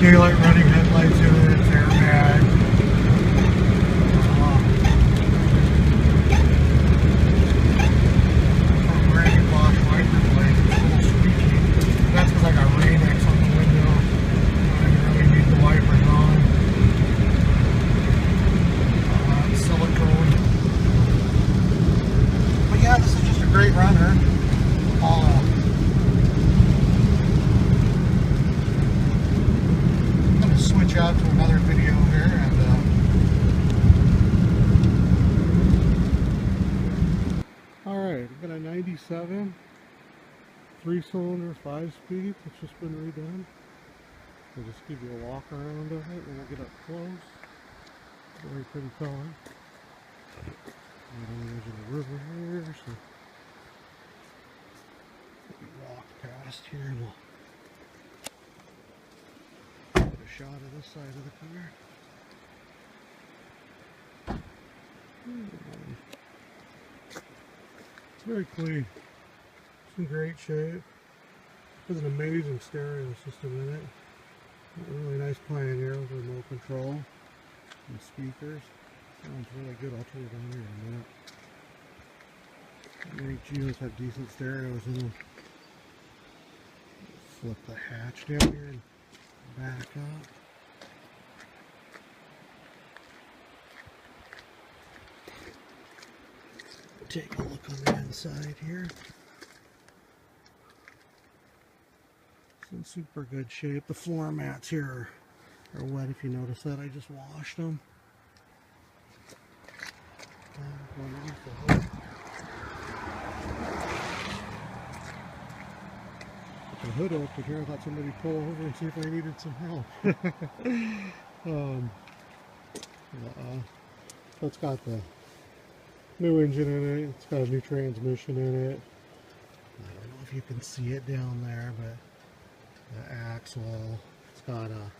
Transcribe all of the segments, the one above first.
Daylight running headlights in it, it's airbag. Granny Bosch wiper blade, it's a little squeaky. That's because I got Rain-X on the window. I didn't really need the wipers on. Silicone. But yeah, this is just a great runner. I'm going to switch out to another video here and alright, I've got a 97 3-cylinder 5-speed that's just been redone. I'll just give you a walk around of it and we'll get up close. Very pretty color. Right on the edge of the river here, so we walk past here and we'll get a shot of this side of the car. It's very clean. It's in great shape. There's an amazing stereo system in it. A really nice Pioneer with remote control and speakers. Sounds really good. I'll turn it on here in a minute. Many Geos have decent stereos in them. Flip the hatch down here and back up. Take a look on the inside here. It's in super good shape. The floor mats here are wet if you notice that. I just washed them. Underneath the hood. Put the hood open here. I thought somebody'd pull over and see if I needed some help. So it's got the new engine in it. It's got a new transmission in it. I don't know if you can see it down there, but the axle. It's got a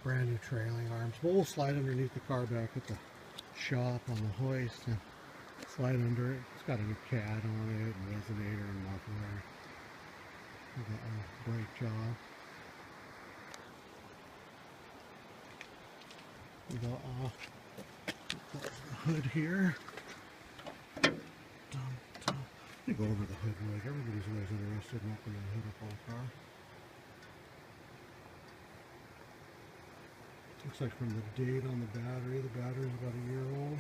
brand new trailing arms. But we'll slide underneath the car back at the shop on the hoist and slide under it. It's got a new CAD on it, and resonator and muffler. Great job. We got the hood here. Let me go over the hood rig. Everybody's always interested in opening the hood up on a car. Looks like from the date on the battery's about a year old.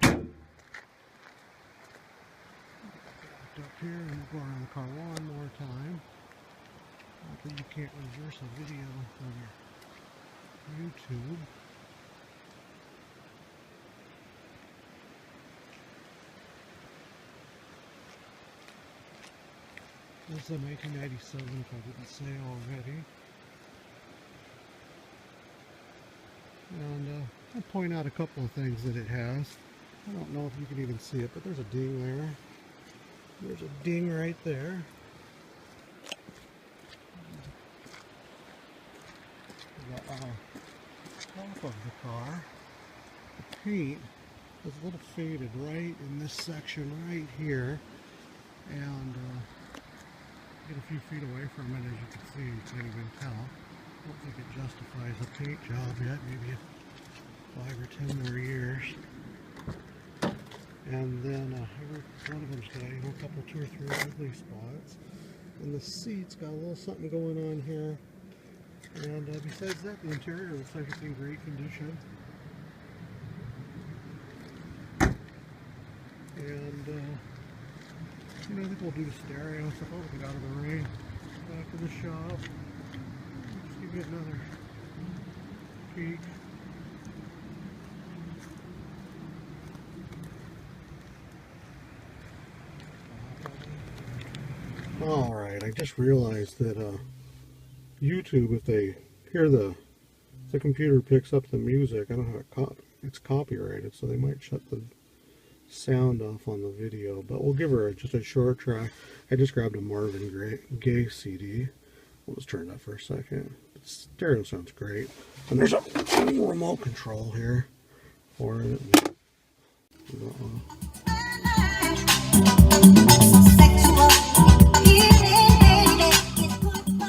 Back up here and we'll go around the car one more time. Not that you can't reverse a video on your YouTube. This is a 1997 if I didn't say already. And I'll point out a couple of things that it has. I don't know if you can even see it, but there's a ding there. There's a ding right there. The top of the car, the paint is a little faded right in this section right here. And get a few feet away from it, as you can see, you can't even tell. I don't think it justifies a paint job yet, maybe 5 or 10 more years. And then every one of them's got, you know, a couple, 2 or 3 ugly spots. And the seat's got a little something going on here. And besides that, the interior looks like it's in great condition. And you know, I think we'll do the stereo stuff. I'll get out of the rain, back to the shop. Just give you another peek. Alright, I just realized that YouTube, if they hear the computer picks up the music, I don't know how it's copyrighted, so they might shut the sound off on the video, but we'll give her just a short track. I just grabbed a Marvin Gaye CD. We'll just turn it up for a second. The stereo sounds great. And there's a remote control here for it.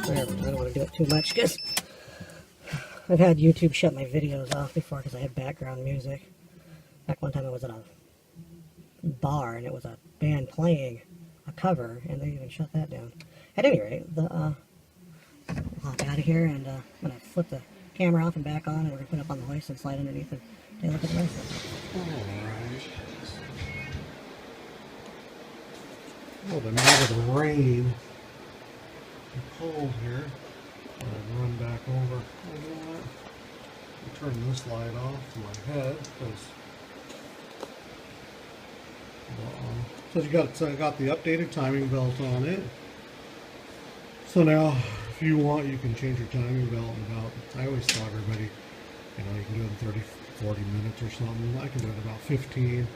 Whatever, I don't want to do it too much because I've had YouTube shut my videos off before because I had background music. Back one time I was at a bar and it was a band playing a cover and they even shut that down. At any rate, I'll hop out of here and I'm going to flip the camera off and back on and we're going to put it up on the hoist and slide underneath and take a look at the rest of it. Alright. Well, the night of the rain, it's cold here. I'll run back over. I'll turn this light off to my head because so I got the updated timing belt on it. So now, if you want, you can change your timing belt in about, I always tell everybody, you know, you can do it in 30, 40 minutes or something. I can do it in about 15.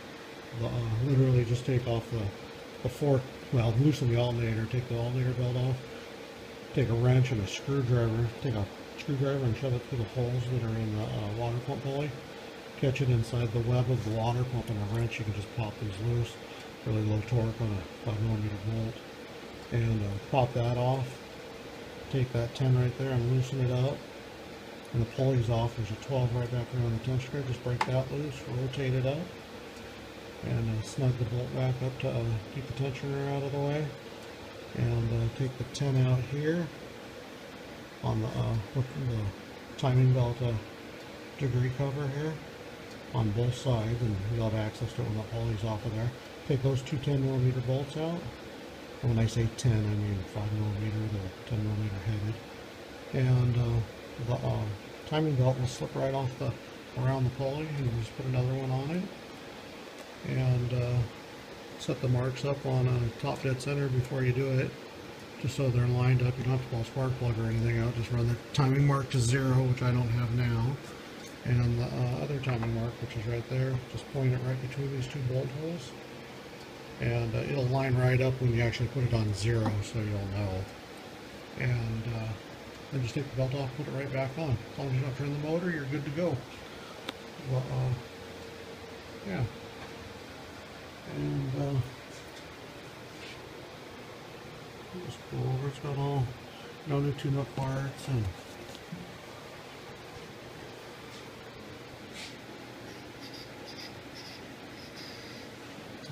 Literally just take off the fork, well, loosen the alternator, take the alternator belt off, take a wrench and a screwdriver, take a screwdriver and shove it through the holes that are in the water pump pulley. Catch it inside the web of the water pump, and a wrench you can just pop these loose. Really low torque on a 5mm bolt, and pop that off. Take that 10 right there and loosen it up, and the pulley's off. There's a 12 right back there on the tension screw. Just break that loose, rotate it up, and snug the bolt back up to keep the tensioner out of the way. And take the 10 out here on the timing belt degree cover here on both sides, and you'll have access to it when the pulley's off of there. Take those two 10mm bolts out. And when I say 10, I mean 5mm, they're 10mm headed. And the timing belt will slip right off around the pulley, and you just put another one on it. And set the marks up on a top dead center before you do it, just so they're lined up. You don't have to pull a spark plug or anything out. Just run the timing mark to 0, which I don't have now. And the other timing mark, which is right there, just point it right between these two bolt holes. And it'll line right up when you actually put it on 0, so you'll know. And then just take the belt off, put it right back on. As long as you don't turn the motor, you're good to go. Well, yeah. And just go over. It's got all new tune-up parts and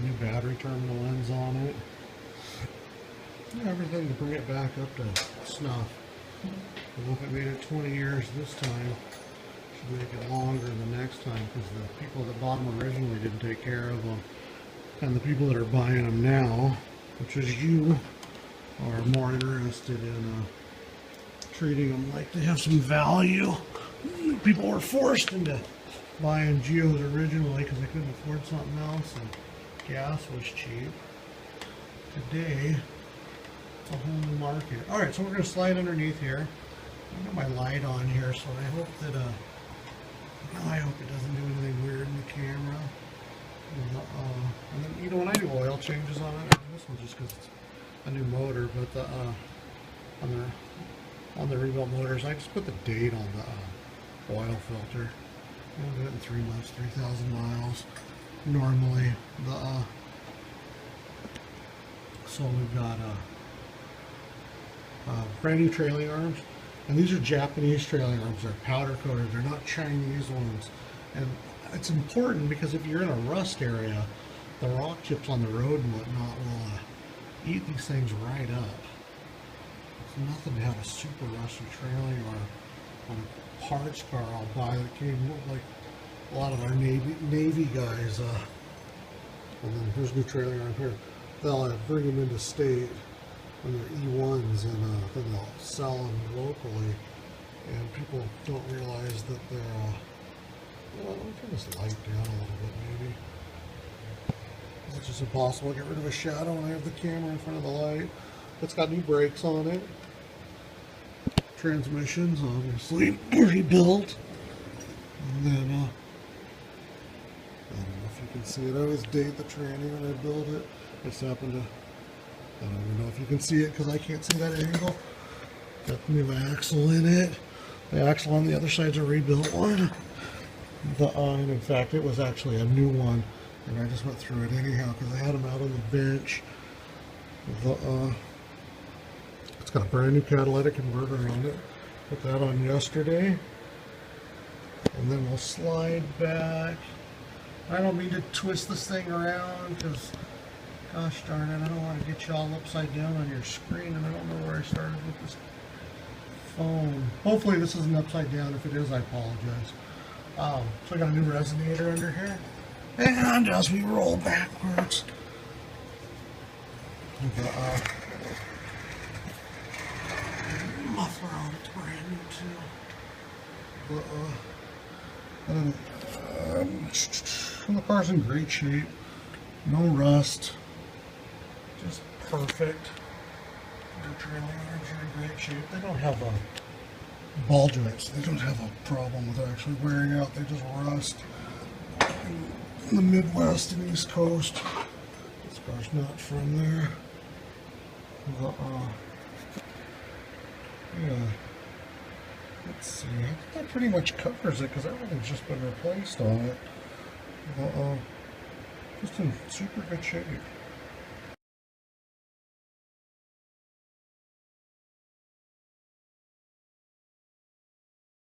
new battery terminal ends on it. Everything to bring it back up to snuff. Well, if it made it 20 years this time, should make it longer the next time, because the people that bought them originally didn't take care of them. And the people that are buying them now, which is you, are more interested in treating them like they have some value. People were forced into buying Geos originally because they couldn't afford something else, and gas was cheap. Today, it's a whole new market. Alright, so we're going to slide underneath here. I got my light on here, so I hope that it doesn't do anything weird in the camera. And then, you know, when I do oil changes on it, this one's just because it's a new motor, but on the rebuilt motors, I just put the date on the oil filter. I'll do it in 3 months, 3,000 miles. Normally, so we've got brand new trailing arms, and these are Japanese trailing arms. They're powder coated. They're not Chinese ones, and it's important because if you're in a rust area, the rock chips on the road and whatnot will eat these things right up. It's nothing to have a super rusty trailing or on a parts car I'll buy that came like a lot of our Navy guys. And then here's new trailing arm here. They'll bring them into state when they're E1s, and then they'll sell them locally. And people don't realize that they're. Well, let me turn this light down a little bit, maybe. It's just impossible to get rid of a shadow when I have the camera in front of the light. It's got new brakes on it. Transmissions, obviously, rebuilt. And then, I don't know if you can see it. I always date the tranny when I build it. I just happen to, I don't even know if you can see it because I can't see that angle. Got the new axle in it. The axle on the other side's a rebuilt one. And in fact, it was actually a new one And I just went through it anyhow because I had them out on the bench. It's got a brand new catalytic converter on it. Put that on yesterday. And then we'll slide back. I don't mean to twist this thing around because, gosh darn it, I don't want to get you all upside down on your screen, and I don't know where I started with this phone. Hopefully this isn't upside down. If it is, I apologize. So I got a new resonator under here. And as we roll backwards, the muffler on it's brand new too. The car's in great shape, no rust, just perfect. The trailing arms are in great shape. They don't have ball joints. They don't have a problem with actually wearing out. They just rust. In the Midwest and East Coast, this car's not from there. Yeah. Let's see. I think that pretty much covers it because everything's just been replaced on it. Just in super good shape.